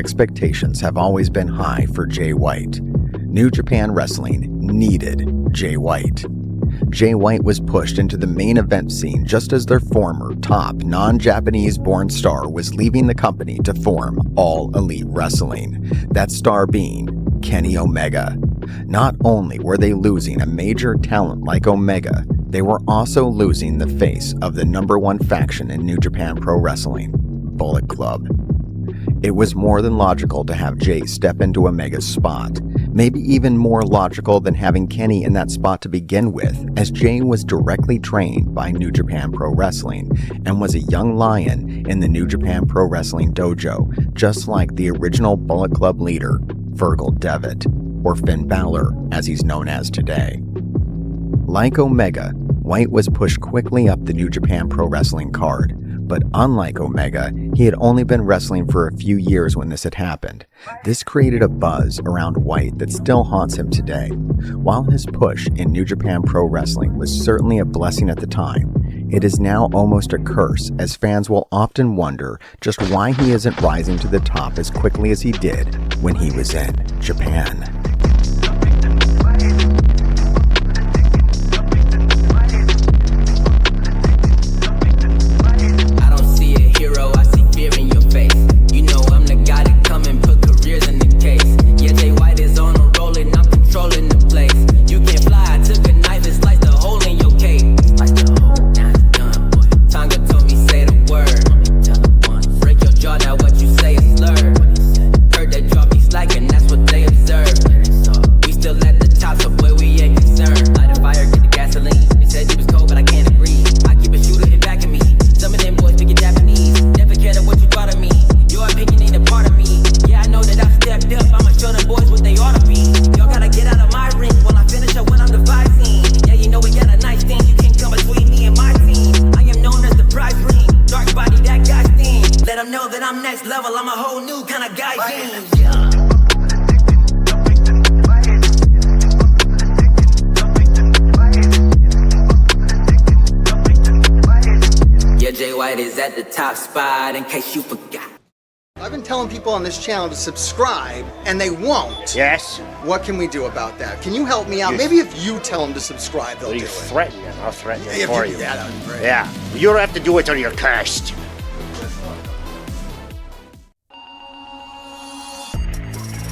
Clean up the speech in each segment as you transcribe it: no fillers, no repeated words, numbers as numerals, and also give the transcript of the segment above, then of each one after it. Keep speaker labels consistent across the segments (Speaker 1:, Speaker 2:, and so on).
Speaker 1: expectations have always been high for Jay White. New Japan Wrestling needed Jay White. Jay White was pushed into the main event scene just as their former top non-Japanese-born star was leaving the company to form All Elite Wrestling, that star being Kenny Omega. Not only were they losing a major talent like Omega, they were also losing the face of the #1 faction in New Japan Pro Wrestling, Bullet Club. It was more than logical to have Jay step into Omega's spot, maybe even more logical than having Kenny in that spot to begin with, as Jay was directly trained by New Japan Pro Wrestling and was a young lion in the New Japan Pro Wrestling dojo, just like the original Bullet Club leader, Fergal Devitt, or Finn Balor as he's known as today. Like Omega, White was pushed quickly up the New Japan Pro Wrestling card, but unlike Omega, he had only been wrestling for a few years when this had happened. This created a buzz around White that still haunts him today. While his push in New Japan Pro Wrestling was certainly a blessing at the time, it is now almost a curse, as fans will often wonder just why he isn't rising to the top as quickly as he did when he was in Japan.
Speaker 2: At the top spot, in case you forgot.
Speaker 3: I've been telling people on this channel to subscribe, and they won't.
Speaker 4: Yes?
Speaker 3: What can we do about that? Can you help me out? Maybe if you tell them to subscribe, they'll do it.
Speaker 4: Threaten them. I'll threaten them for you.
Speaker 3: Yeah, that would be great.
Speaker 4: Yeah. You don't have to do it till you're cursed.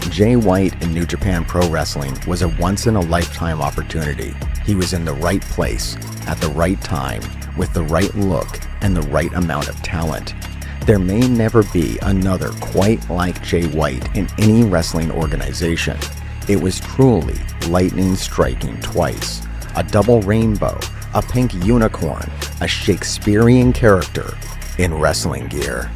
Speaker 1: Jay White in New Japan Pro Wrestling was a once-in-a-lifetime opportunity. He was in the right place, at the right time, with the right look and the right amount of talent. There may never be another quite like Jay White in any wrestling organization. It was truly lightning striking twice. A double rainbow, a pink unicorn, a Shakespearean character in wrestling gear.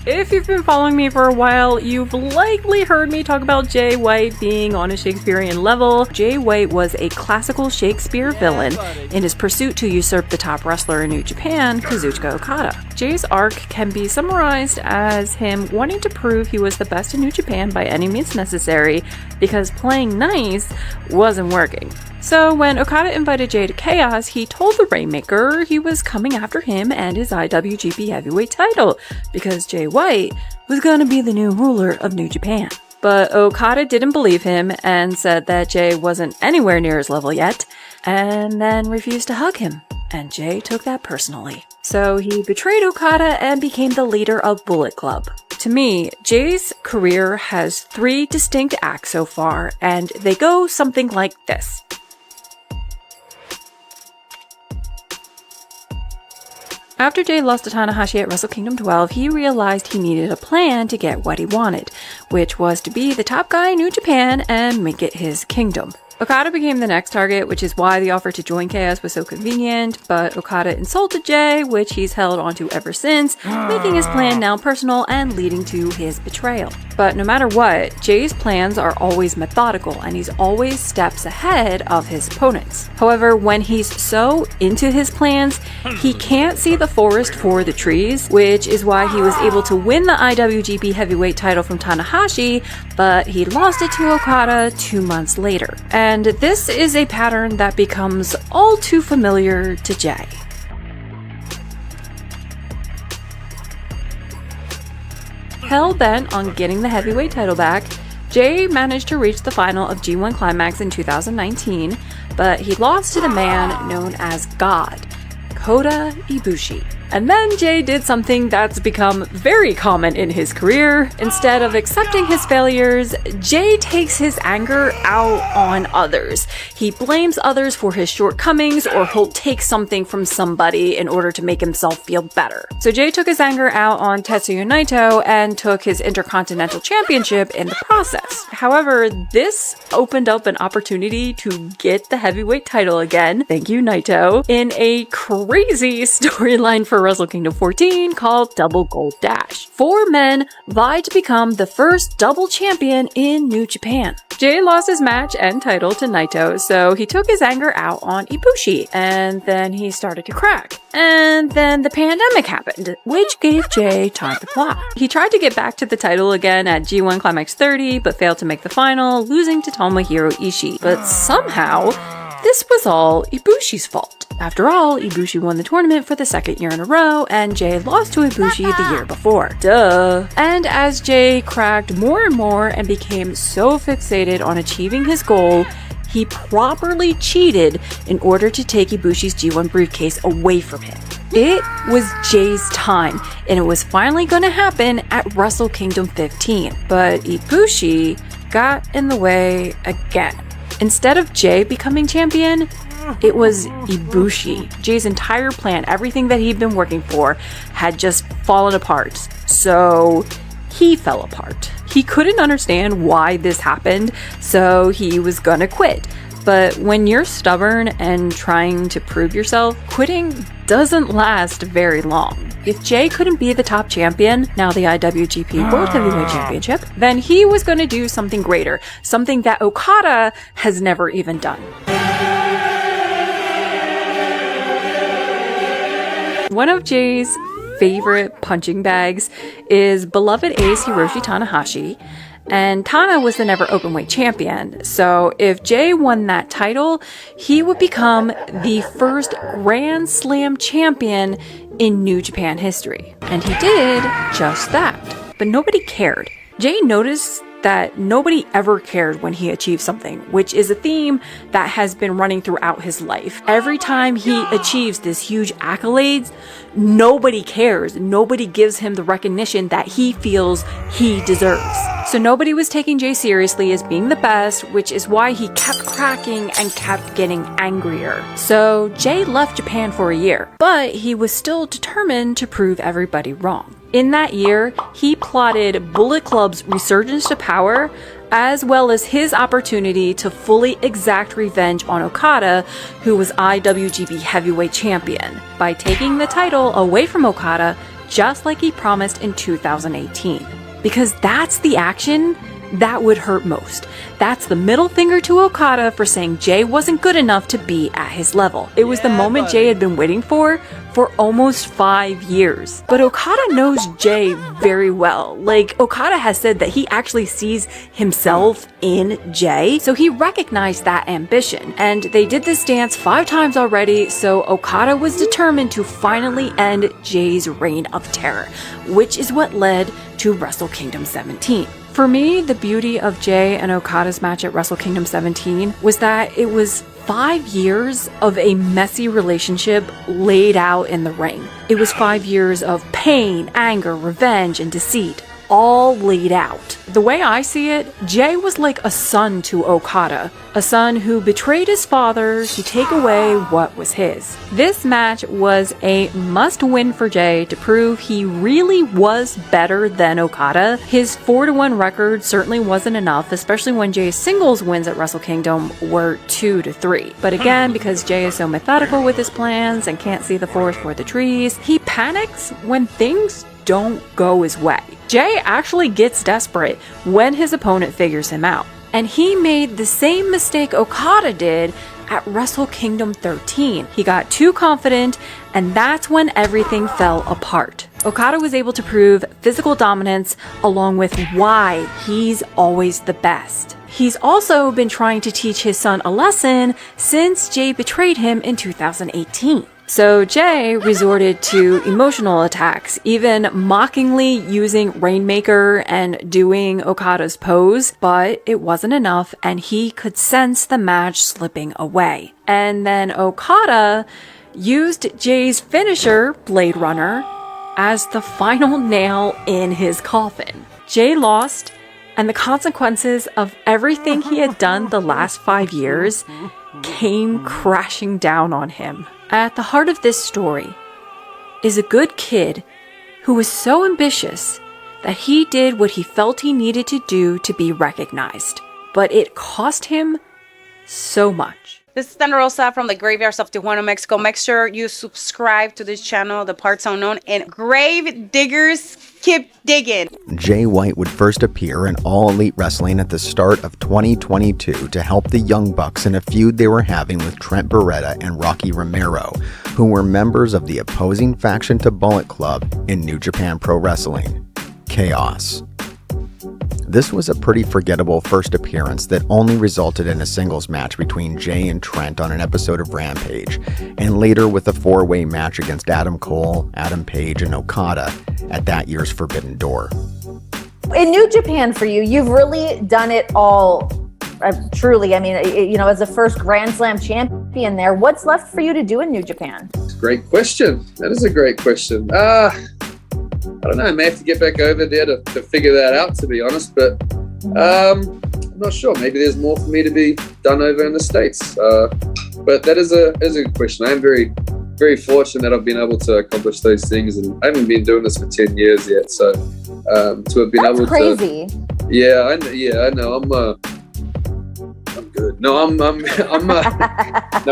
Speaker 5: If you've been following me for a while, you've likely heard me talk about Jay White being on a Shakespearean level. Jay White was a classical Shakespeare villain in his pursuit to usurp the top wrestler in New Japan, Kazuchika Okada. Jay's arc can be summarized as him wanting to prove he was the best in New Japan by any means necessary, because playing nice wasn't working. So when Okada invited Jay to Chaos, he told the Rainmaker he was coming after him and his IWGP Heavyweight title, because Jay White was going to be the new ruler of New Japan. But Okada didn't believe him and said that Jay wasn't anywhere near his level yet, and then refused to hug him, and Jay took that personally. So he betrayed Okada and became the leader of Bullet Club. To me, Jay's career has 3 distinct acts so far, and they go something like this. After Jay lost to Tanahashi at Wrestle Kingdom 12, he realized he needed a plan to get what he wanted, which was to be the top guy in New Japan and make it his kingdom. Okada became the next target, which is why the offer to join Chaos was so convenient, but Okada insulted Jay, which he's held onto ever since, making his plan now personal and leading to his betrayal. But no matter what, Jay's plans are always methodical, and he's always steps ahead of his opponents. However, when he's so into his plans, he can't see the forest for the trees, which is why he was able to win the IWGP Heavyweight title from Tanahashi, but he lost it to Okada 2 months later. And this is a pattern that becomes all too familiar to Jay. Hell-bent on getting the heavyweight title back, Jay managed to reach the final of G1 Climax in 2019, but he lost to the man known as God, Kota Ibushi. And then Jay did something that's become very common in his career. Instead of accepting his failures, Jay takes his anger out on others. He blames others for his shortcomings, or he'll take something from somebody in order to make himself feel better. So Jay took his anger out on Tetsuya Naito and took his Intercontinental Championship in the process. However, this opened up an opportunity to get the heavyweight title again, thank you Naito, in a crazy storyline for Wrestle Kingdom 14 called Double Gold Dash. 4 men vied to become the first double champion in New Japan. Jay lost his match and title to Naito, so he took his anger out on Ibushi, and then he started to crack. And then the pandemic happened, which gave Jay time to plot. He tried to get back to the title again at G1 Climax 30, but failed to make the final, losing to Tomohiro Ishii. But somehow, this was all Ibushi's fault. After all, Ibushi won the tournament for the 2nd year in a row, and Jay lost to Ibushi the year before. Duh. And as Jay cracked more and more and became so fixated on achieving his goal, he properly cheated in order to take Ibushi's G1 briefcase away from him. It was Jay's time, and it was finally going to happen at Wrestle Kingdom 15. But Ibushi got in the way again. Instead of Jay becoming champion, it was Ibushi. Jay's entire plan, everything that he'd been working for, had just fallen apart. So he fell apart. He couldn't understand why this happened, so he was gonna quit. But when you're stubborn and trying to prove yourself, quitting doesn't last very long. If Jay couldn't be the top champion, now the IWGP World Heavyweight Championship, then he was going to do something greater, something that Okada has never even done. One of Jay's favorite punching bags is beloved ace Hiroshi Tanahashi, and Tana was the never openweight champion, so if Jay won that title, he would become the first Grand Slam champion in New Japan history. And he did just that. But nobody cared. Jay noticed that nobody ever cared when he achieved something, which is a theme that has been running throughout his life. Every time he achieves this huge accolades, nobody cares. Nobody gives him the recognition that he feels he deserves. So nobody was taking Jay seriously as being the best, which is why he kept cracking and kept getting angrier. So Jay left Japan for a year, but he was still determined to prove everybody wrong. In that year, he plotted Bullet Club's resurgence to power, as well as his opportunity to fully exact revenge on Okada, who was IWGP Heavyweight Champion, by taking the title away from Okada, just like he promised in 2018. Because that's the action that would hurt most. That's the middle finger to Okada for saying Jay wasn't good enough to be at his level. It was the moment Jay had been waiting for almost 5 years. But Okada knows Jay very well. Like, Okada has said that he actually sees himself in Jay, so he recognized that ambition. And they did this dance 5 times already, so Okada was determined to finally end Jay's reign of terror, which is what led to Wrestle Kingdom 17. For me, the beauty of Jay and Okada's match at Wrestle Kingdom 17 was that it was 5 years of a messy relationship laid out in the ring. It was 5 years of pain, anger, revenge, and deceit, all laid out. The way I see it, Jay was like a son to Okada, a son who betrayed his father to take away what was his. This match was a must-win for Jay to prove he really was better than Okada. His 4-1 record certainly wasn't enough, especially when Jay's singles wins at Wrestle Kingdom were 2-3. But again, because Jay is so methodical with his plans and can't see the forest for the trees, he panics when things don't go his way. Jay actually gets desperate when his opponent figures him out. And he made the same mistake Okada did at Wrestle Kingdom 13. He got too confident, and that's when everything fell apart. Okada was able to prove physical dominance along with why he's always the best. He's also been trying to teach his son a lesson since Jay betrayed him in 2018. So Jay resorted to emotional attacks, even mockingly using Rainmaker and doing Okada's pose, but it wasn't enough and he could sense the match slipping away. And then Okada used Jay's finisher, Blade Runner, as the final nail in his coffin. Jay lost, and the consequences of everything he had done the last 5 years came crashing down on him. At the heart of this story is a good kid who was so ambitious that he did what he felt he needed to do to be recognized, but it cost him so much.
Speaker 6: This is Thunder Rosa from the Graveyards of Tijuana, Mexico. Make sure you subscribe to this channel, The Parts Unknown, and Grave Diggers keep digging.
Speaker 1: Jay White would first appear in All Elite Wrestling at the start of 2022 to help the Young Bucks in a feud they were having with Trent Beretta and Rocky Romero, who were members of the opposing faction to Bullet Club in New Japan Pro Wrestling, Chaos. This was a pretty forgettable first appearance that only resulted in a singles match between Jay and Trent on an episode of Rampage, and later with a four-way match against Adam Cole, Adam Page, and Okada at that year's Forbidden Door.
Speaker 7: In New Japan for you, you've really done it all, truly. I mean, as the first Grand Slam champion there, what's left for you to do in New Japan?
Speaker 8: Great question. That is a great question. I don't know, I may have to get back over there to figure that out, to be honest, but I'm not sure. Maybe there's more for me to be done over in the States. But that is a good question. I am very, very fortunate that I've been able to accomplish those things, and I haven't been doing this for 10 years yet. So to have been able
Speaker 7: crazy.
Speaker 8: to... Yeah, I know. I'm good. No, I'm no,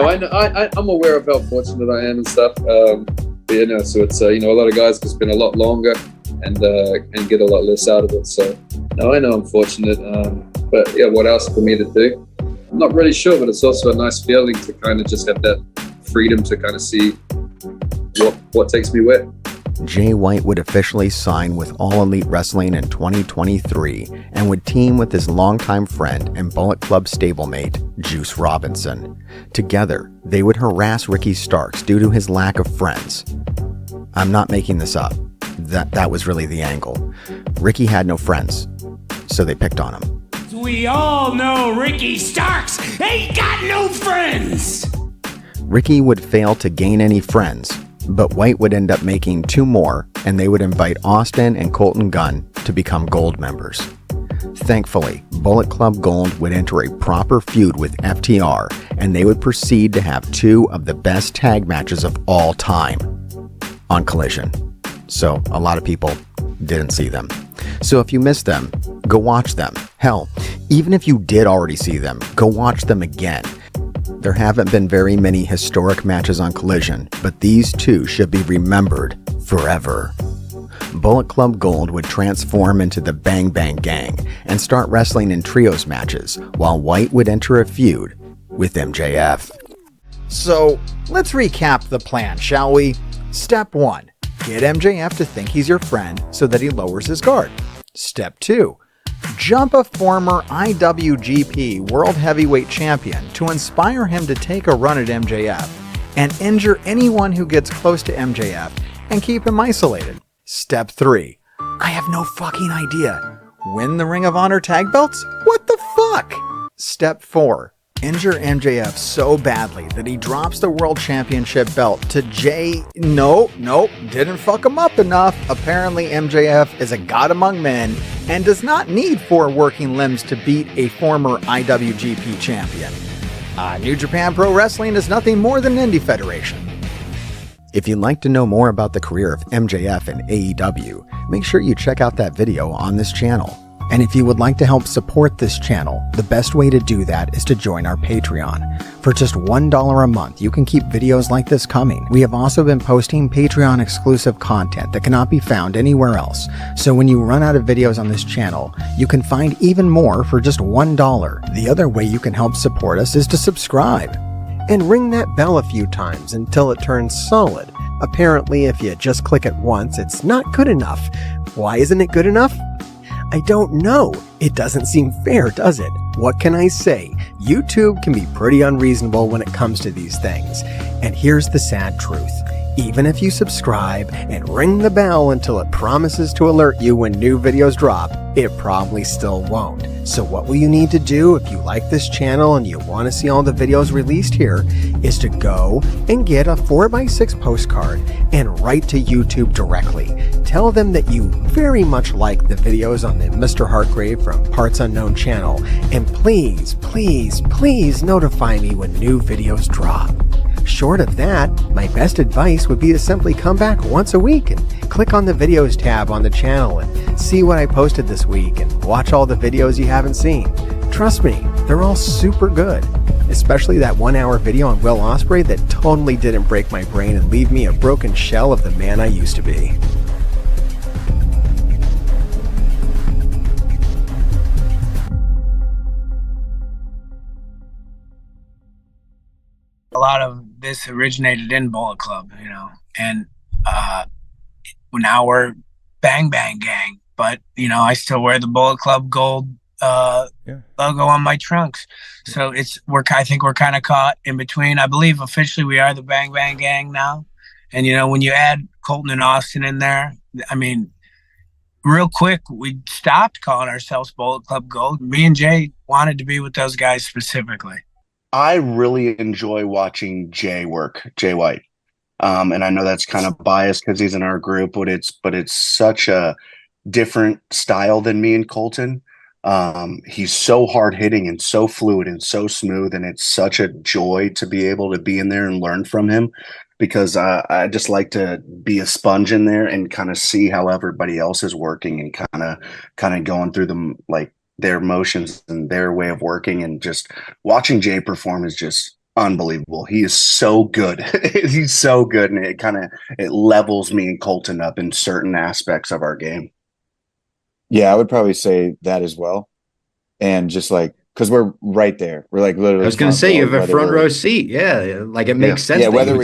Speaker 8: I know, I'm aware of how fortunate I am and stuff. But so it's a lot of guys can spend a lot longer and get a lot less out of it. So no, I know I'm fortunate. But yeah, what else for me to do? I'm not really sure, but it's also a nice feeling to kind of just have that freedom to kind of see what takes me where.
Speaker 1: Jay White would officially sign with All Elite Wrestling in 2023 and would team with his longtime friend and Bullet Club stablemate, Juice Robinson. Together, they would harass Ricky Starks due to his lack of friends. I'm not making this up. That was really the angle. Ricky had no friends, so they picked on him.
Speaker 9: We all know Ricky Starks ain't got no friends!
Speaker 1: Ricky would fail to gain any friends, but White would end up making 2 more, and they would invite Austin and Colton Gunn to become Gold members. Thankfully, Bullet Club Gold would enter a proper feud with FTR, and they would proceed to have 2 of the best tag matches of all time on Collision. So a lot of people didn't see them. So if you missed them, go watch them. Hell, even if you did already see them, go watch them again. There haven't been very many historic matches on Collision, but these 2 should be remembered forever. Bullet Club Gold would transform into the Bang Bang Gang and start wrestling in trios matches, while White would enter a feud with MJF.
Speaker 10: So, let's recap the plan, shall we? Step 1. Get MJF to think he's your friend so that he lowers his guard. Step 2. Jump a former IWGP World Heavyweight Champion to inspire him to take a run at MJF and injure anyone who gets close to MJF and keep him isolated. Step 3. I have no fucking idea. Win the Ring of Honor tag belts? What the fuck? Step 4. Injure MJF so badly that he drops the World Championship belt to Jay. Nope, didn't fuck him up enough. Apparently MJF is a god among men and does not need 4 working limbs to beat a former IWGP champion. New Japan Pro Wrestling is nothing more than an indie federation.
Speaker 1: If you'd like to know more about the career of MJF and AEW, make sure you check out that video on this channel. And if you would like to help support this channel, the best way to do that is to join our Patreon. For just $1 a month, you can keep videos like this coming. We have also been posting Patreon exclusive content that cannot be found anywhere else. So when you run out of videos on this channel, you can find even more for just $1. The other way you can help support us is to subscribe.
Speaker 11: And ring that bell a few times until it turns solid. Apparently, if you just click it once, it's not good enough. Why isn't it good enough? I don't know. It doesn't seem fair, does it? What can I say? YouTube can be pretty unreasonable when it comes to these things. And here's the sad truth. Even if you subscribe and ring the bell until it promises to alert you when new videos drop, it probably still won't. So what will you need to do if you like this channel and you want to see all the videos released here is to go and get a 4x6 postcard and write to YouTube directly. Tell them that you very much like the videos on the Mr. Hartgrave from Parts Unknown channel, and please, please, please notify me when new videos drop. Short of that, my best advice would be to simply come back once a week and click on the videos tab on the channel and see what I posted this week and watch all the videos you haven't seen. Trust me, they're all super good. Especially that 1-hour video on Will Ospreay that totally didn't break my brain and leave me a broken shell of the man I used to be.
Speaker 12: A lot of this originated in Bullet Club, and now we're Bang Bang Gang, but I still wear the Bullet Club gold logo on my trunks. So I think we're kind of caught in between. I believe officially we are the Bang Bang Gang now. And when you add Colton and Austin in there, real quick, we stopped calling ourselves Bullet Club Gold. Me and Jay wanted to be with those guys specifically.
Speaker 13: I really enjoy watching Jay work, Jay White. And I know that's kind of biased because he's in our group, but it's such a different style than me and Colton. He's so hard hitting and so fluid and so smooth, and it's such a joy to be able to be in there and learn from him, because I just like to be a sponge in there and kind of see how everybody else is working and kind of going through them, like their motions and their way of working, and just watching Jay perform is just unbelievable. He is so good. He's so good, and it levels me and Colton up in certain aspects of our game.
Speaker 14: Yeah, I would probably say that as well. And just because we're right there. We're literally.
Speaker 15: I was going to say, you have a front row seat. Yeah. It makes sense.
Speaker 14: Yeah,
Speaker 15: whether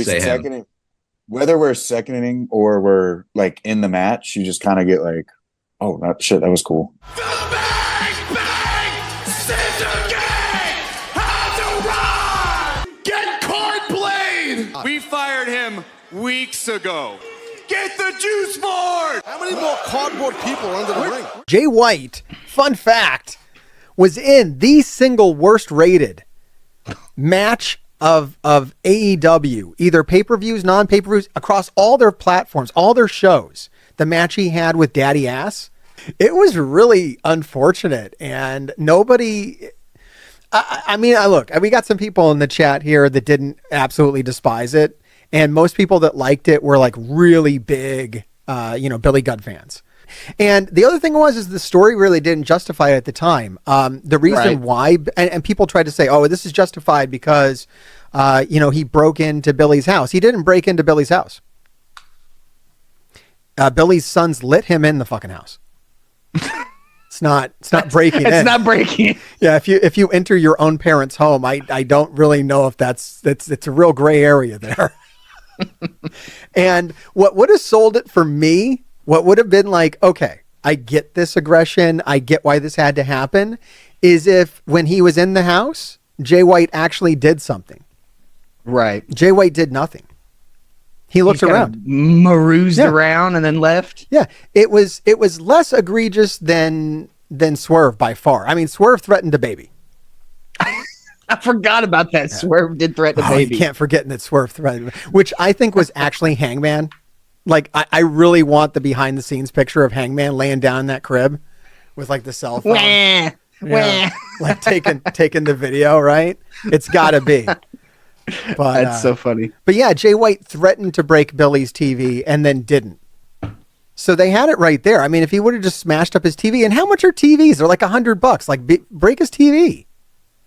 Speaker 14: we're seconding or we're in the match, you just kind of get oh, that was cool.
Speaker 16: We fired him weeks ago. Get the juice board! How many more cardboard people are under the ring?
Speaker 10: Jay White, fun fact, was in the single worst rated match of AEW, either pay-per-views, non-pay-per-views, across all their platforms, all their shows. The match he had with Daddy Ass, it was really unfortunate, and nobody... look, we got some people in the chat here that didn't absolutely despise it. And most people that liked it were really big, Billy Gunn fans. And the other thing is the story really didn't justify it at the time. The reason why, and people tried to say, oh, this is justified because, he broke into Billy's house. He didn't break into Billy's house. Billy's sons lit him in the fucking house. It's not breaking in.
Speaker 15: It's not breaking.
Speaker 10: Yeah, if you enter your own parents' home, I don't really know if it's a real gray area there. And what would have sold it for me, what would have been okay, I get this aggression, I get why this had to happen, is if when he was in the house, Jay White actually did something.
Speaker 15: Right.
Speaker 10: Jay White did nothing. He looked around,
Speaker 15: maroozed around, and then left.
Speaker 10: Yeah, it was less egregious than Swerve by far. Swerve threatened a baby.
Speaker 15: I forgot about that. Yeah. Swerve did threaten a baby.
Speaker 10: You can't forget that Swerve threatened, which I think was actually Hangman. I really want the behind the scenes picture of Hangman laying down in that crib with the cell phone, taking the video. Right? It's got to be. But,
Speaker 15: that's so funny.
Speaker 10: But yeah, Jay White threatened to break Billy's TV and then didn't. So they had it right there. If he would have just smashed up his TV, and how much are TVs? They're $100. Break his TV.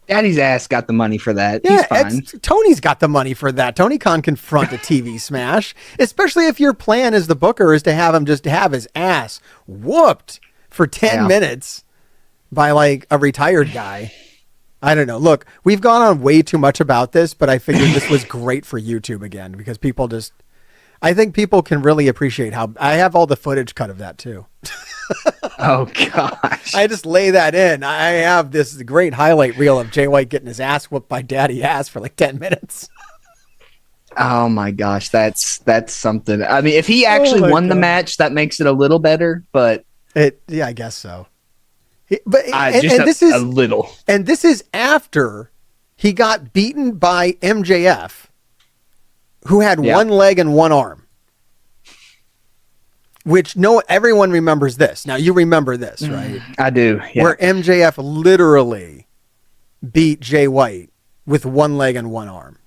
Speaker 15: Daddy's ass got the money for that.
Speaker 10: Yeah,
Speaker 15: he's fine.
Speaker 10: Tony's got the money for that. Tony Khan confront a TV smash, especially if your plan as the booker is to have him just have his ass whooped for 10 minutes by a retired guy. I don't know. Look, we've gone on way too much about this, but I figured this was great for YouTube again, because I think people can really appreciate how I have all the footage cut of that too.
Speaker 15: Oh gosh.
Speaker 10: I just lay that in. I have this great highlight reel of Jay White getting his ass whooped by Daddy Ass for 10 minutes.
Speaker 15: Oh my gosh, that's something. I mean, if he actually won the match, that makes it a little better, but
Speaker 10: I guess so.
Speaker 15: This is a little.
Speaker 10: And this is after he got beaten by MJF, who had one leg and one arm. Which everyone remembers this. Now you remember this, right?
Speaker 15: I do. Yeah.
Speaker 10: Where MJF literally beat Jay White with one leg and one arm.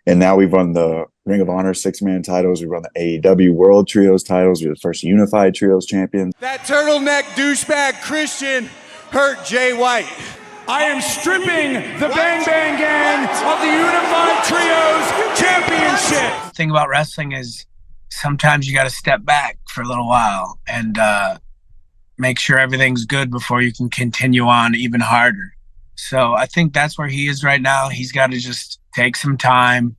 Speaker 14: And now we've won the Ring of Honor 6-man titles. We've won the AEW World Trios titles. We're the first unified trios champions.
Speaker 16: That turtleneck douchebag Christian hurt Jay White. I am stripping the Bang Bang Gang of the Unified Trios Championship.
Speaker 12: The thing about wrestling is sometimes you got to step back for a little while and make sure everything's good before you can continue on even harder. So I think that's where he is right now. He's got to just take some time.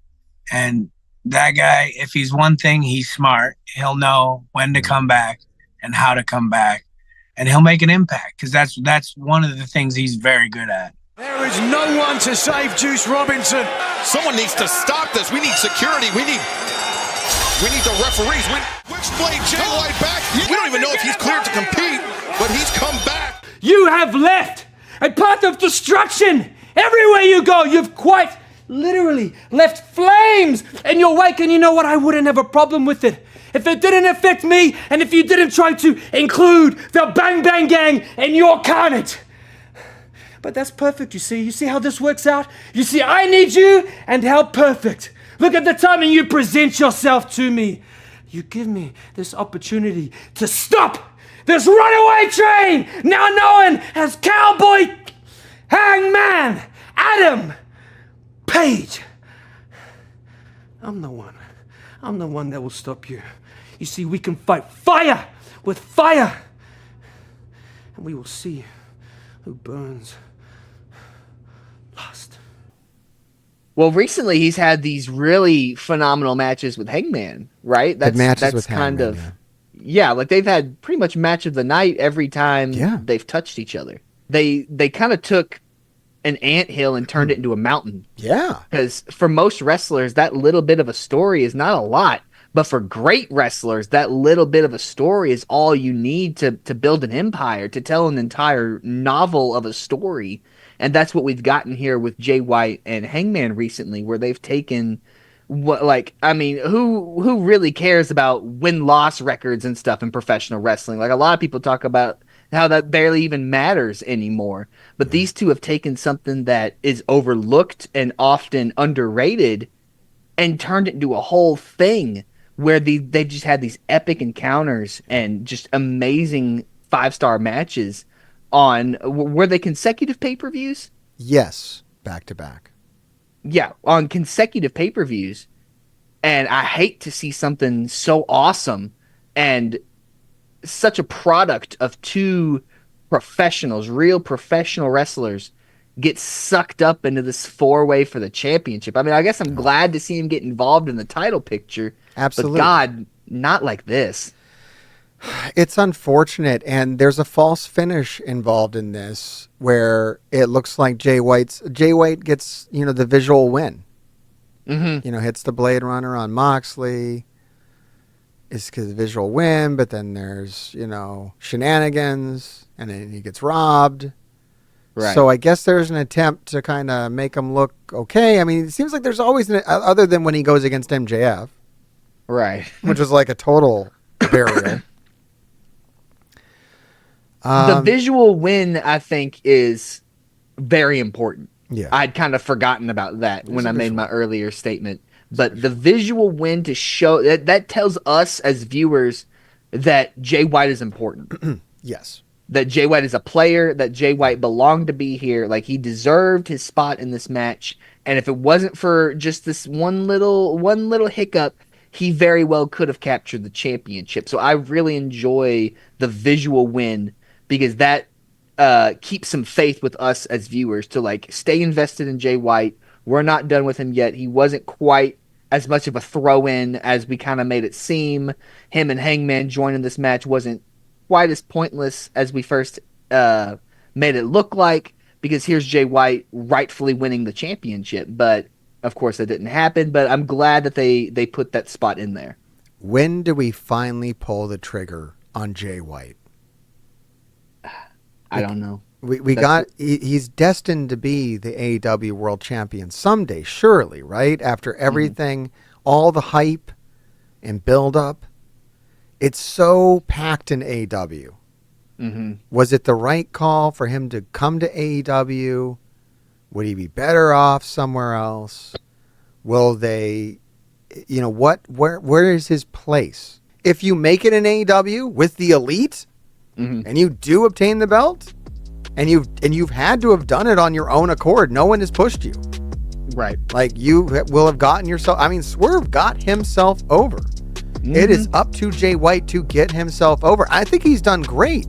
Speaker 12: And that guy, if he's one thing, he's smart. He'll know when to come back and how to come back. And he'll make an impact because that's one of the things he's very good at.
Speaker 16: There is no one to save Juice Robinson.
Speaker 17: Someone needs to stop this. We need security. We need the referees. Switchblade Jay White back. We don't even know if he's cleared to compete, but he's come back.
Speaker 9: You have left a path of destruction. Everywhere you go, you've quite literally left flames in your wake. And you know what? I wouldn't have a problem with it if it didn't affect me and if you didn't try to include the Bang Bang Gang in your carnage. But that's perfect, you see. You see how this works out? You see, I need you, and how perfect. Look at the time and you present yourself to me. You give me this opportunity to stop this runaway train, now known as Cowboy Hangman Adam Page. I'm the one that will stop you. You see, we can fight fire with fire, and we will see who burns last.
Speaker 15: Well, recently he's had these really phenomenal matches with Hangman, right? That's kind of like they've had pretty much match of the night every time they've touched each other. They kind of took an anthill and turned it into a mountain.
Speaker 10: Yeah.
Speaker 15: Because for most wrestlers, that little bit of a story is not a lot. But for great wrestlers, that little bit of a story is all you need to build an empire, to tell an entire novel of a story. And that's what we've gotten here with Jay White and Hangman recently, where they've taken who really cares about win-loss records and stuff in professional wrestling? Like, a lot of people talk about how that barely even matters anymore. But these two have taken something that is overlooked and often underrated and turned it into a whole thing where they just had these epic encounters and just amazing 5-star matches on, were they consecutive pay-per-views?
Speaker 10: Yes, back to back.
Speaker 15: Yeah, on consecutive pay-per-views. And I hate to see something so awesome and such a product of two professionals, real professional wrestlers, get sucked up into this 4-way for the championship. I mean, I guess I'm glad to see him get involved in the title picture.
Speaker 10: Absolutely.
Speaker 15: But God, not like this.
Speaker 10: It's unfortunate, and there's a false finish involved in this where it looks like Jay White gets, the visual win.
Speaker 15: Mm-hmm.
Speaker 10: Hits the Blade Runner on Moxley. It's because the visual win, but then there's, shenanigans, and then he gets robbed.
Speaker 15: Right.
Speaker 10: So I guess there's an attempt to kind of make him look okay. I mean, it seems like there's always, other than when he goes against MJF.
Speaker 15: Right.
Speaker 10: Which was like a total burial.
Speaker 15: The visual win, I think, is very important.
Speaker 10: Yeah.
Speaker 15: I'd kind of forgotten about that when I made my earlier statement. But the visual win to show that tells us as viewers that Jay White is important.
Speaker 10: Yes.
Speaker 15: That Jay White is a player, that Jay White belonged to be here. Like, he deserved his spot in this match. And if it wasn't for just this one little hiccup, he very well could have captured the championship. So I really enjoy the visual win, because that keeps some faith with us as viewers to stay invested in Jay White. We're not done with him yet. He wasn't quite as much of a throw-in as we kind of made it seem. Him and Hangman joining this match wasn't quite as pointless as we first made it look like, because here's Jay White rightfully winning the championship. But Of course, that didn't happen, but I'm glad that they put that spot in there.
Speaker 10: When do we finally pull the trigger on Jay White?
Speaker 15: I don't know.
Speaker 10: He's destined to be the AEW World Champion someday, surely, right? After everything, all the hype and build up. It's so packed in AEW. Was it the right call for him to come to AEW? Would he be better off somewhere else? Will they, where is his place? If you make it in AEW with the elite and you do obtain the belt and you've had to have done it on your own accord, no one has pushed you.
Speaker 15: Right.
Speaker 10: Like you will have gotten yourself, Swerve got himself over. It is up to Jay White to get himself over. I think he's done great.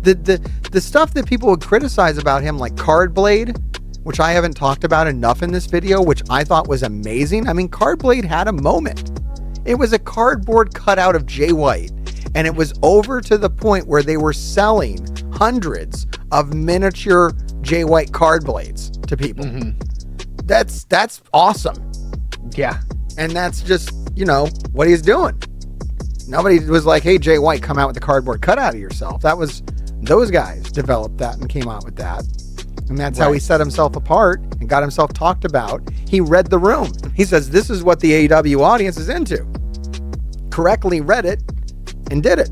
Speaker 10: The stuff that people would criticize about him, like Card Blade, which I haven't talked about enough in this video, which I thought was amazing. Card Blade had a moment. It was a cardboard cutout of Jay White, and it was over to the point where they were selling hundreds of miniature Jay White card blades to people. That's awesome.
Speaker 15: Yeah.
Speaker 10: And that's just, what he's doing. Nobody was like, hey, Jay White, come out with the cardboard cutout of yourself. That was, those guys developed that and came out with that. And that's how he set himself apart and got himself talked about. He read the room. He says, this is what the AEW audience is into. Correctly read it and did it.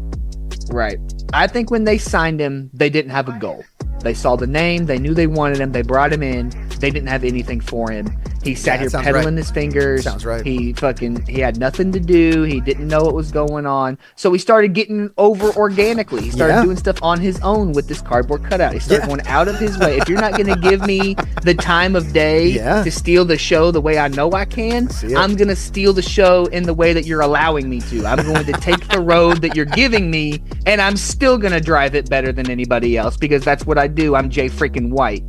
Speaker 15: Right. I think when they signed him, they didn't have a goal. They saw the name. They knew they wanted him. They brought him in. They didn't have anything for him. He sat here peddling his fingers.
Speaker 10: Sounds right.
Speaker 15: He had nothing to do. He didn't know what was going on. So he started getting over organically. He started doing stuff on his own with this cardboard cutout. He started going out of his way. If you're not going to give me the time of day to steal the show the way I know I can, I'm going to steal the show in the way that you're allowing me to. I'm going to take the road that you're giving me, and I'm still going to drive it better than anybody else because that's what I do. I'm Jay freaking White.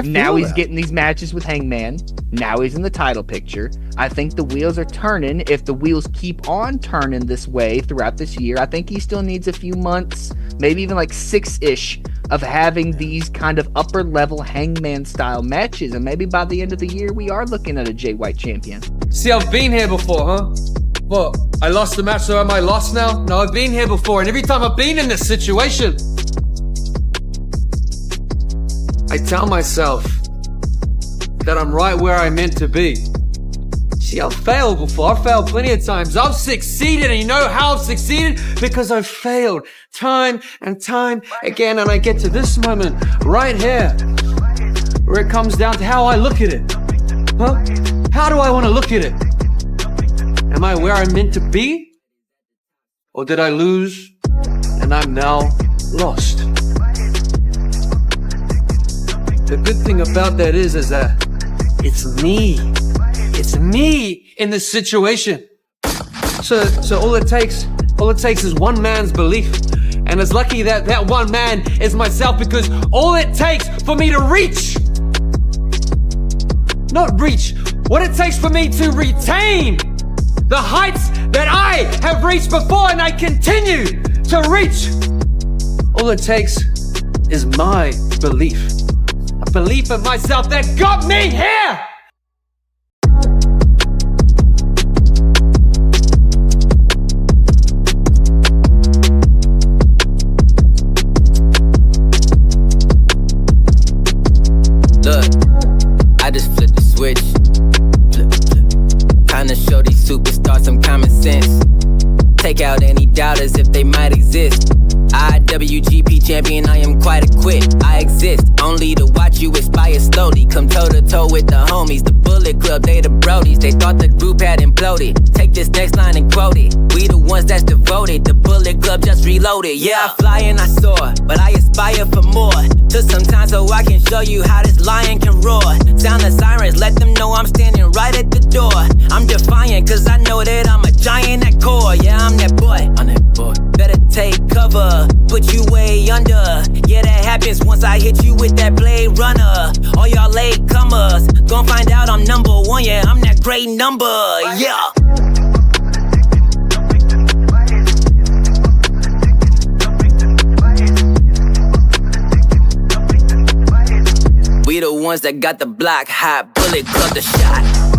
Speaker 15: Now he's getting these matches with Hangman. Now he's in the title picture. I think the wheels are turning. If the wheels keep on turning this way throughout this year, I think he still needs a few months, maybe even like 6-ish, of having these kind of upper level Hangman style matches. And maybe by the end of the year, we are looking at a Jay White champion.
Speaker 9: See, I've been here before, huh? What? I lost the match, so am I lost now? No, I've been here before, and every time I've been in this situation, I tell myself that I'm right where I'm meant to be. See, I've failed before. I've failed plenty of times. I've succeeded, and you know how I've succeeded? Because I've failed time and time again, and I get to this moment right here where it comes down to how I look at it. Huh? How do I want to look at it? Am I where I'm meant to be? Or did I lose and I'm now lost? The good thing about that is that it's me. It's me in this situation. So all it takes is one man's belief. And it's lucky that that one man is myself, because all it takes for me to reach, not reach, what it takes for me to retain the heights that I have reached before and I continue to reach. All it takes is my belief. A belief in myself that got me here!
Speaker 2: Look, I just flipped the switch. Kinda show these superstars some common sense. Take out any doubters if they might exist. IWGP champion, I am quite equipped. I exist only to watch you expire slowly. Come toe to toe with the homies, the Bullet Club, they the Brodies. They thought the group had imploded. Take this next line and quote it. We the ones that's devoted. The Bullet Club just reloaded. Yeah, I fly and I soar, but I aspire for more. Took some time so I can show you how this lion can roar. Sound the sirens, let them know I'm standing right at the door. I'm defiant, cause I know that I'm a giant at core. Yeah, I'm that boy. Better take cover, put you way under. Yeah, that happens once I hit you with that Blade Runner. All y'all late comers, gon' find out I'm number one. Yeah, I'm that great number. Yeah. We the ones that got the block hot, Bullet Club the shot.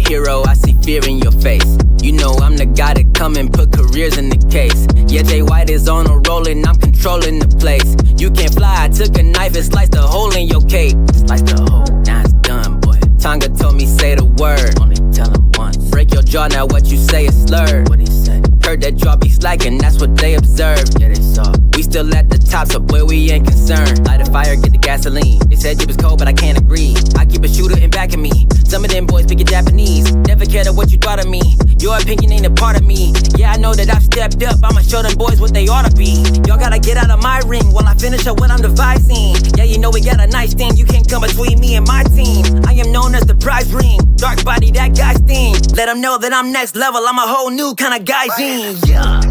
Speaker 2: hero, I see fear in your face. You know I'm the guy that come and put careers in the case. Yeah, Jay White is on a roll and I'm controlling the place. You can't fly, I took a knife and sliced a hole in your cape. Sliced a hole, now it's done, boy. Tonga told me say the word, only tell him once. Break your jaw, now what you say is slurred. What he say? Heard that jaw be slacking, that's what they observed. Yeah, they saw. We still at the top, so boy, we ain't concerned. Light a fire, get the gasoline. They said you was cold, but I can't agree. I keep a shooter in back of me. Some of them boys speaking Japanese. Never cared of what you thought of me. Your opinion ain't a part of me. Yeah, I know that I've stepped up. I'ma show them boys what they ought to be. Y'all gotta get out of my ring while I finish up what I'm devising. Yeah, you know we got a nice thing. You can't come between me and my team. I am known as the prize ring. Dark body, that guy's thing. Let them know that I'm next level. I'm a whole new kind of guy scene. Yeah.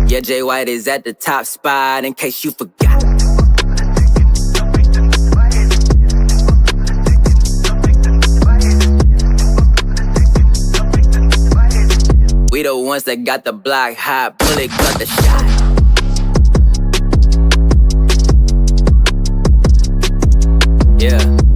Speaker 2: Yeah, Jay White is at the top spot in case you forgot. We the ones that got the block hot, bullet got the shot. Yeah.